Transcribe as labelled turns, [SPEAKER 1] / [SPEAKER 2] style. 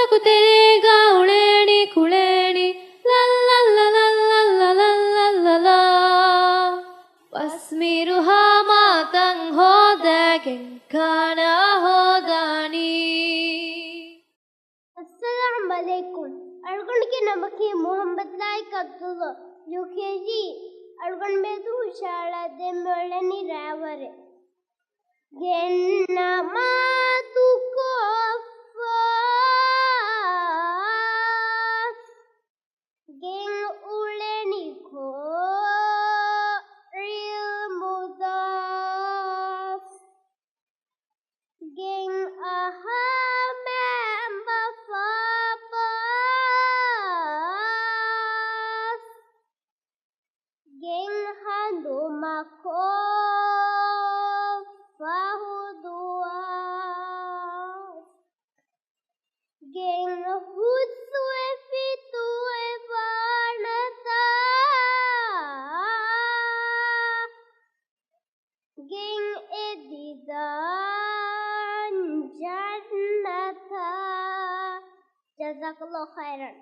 [SPEAKER 1] तकुतेरेगा उड़ेणी कुड़ेणी ला ला ला ला ला ला ला ला ला ला wasmiruha matang hodagin kana hodani.
[SPEAKER 2] Assalamu alaikum. Argon के नमक है Mohammad like Abdullah UKG argon में तू शाला दे मोलनी रावरे गेन्ना मातु को गेंग उलेनी को रिल मुदाफ गेंग aha member fapas geng handu mako fahudua geng hutue fitue vanata geng edidan jannata jazakallah khairan.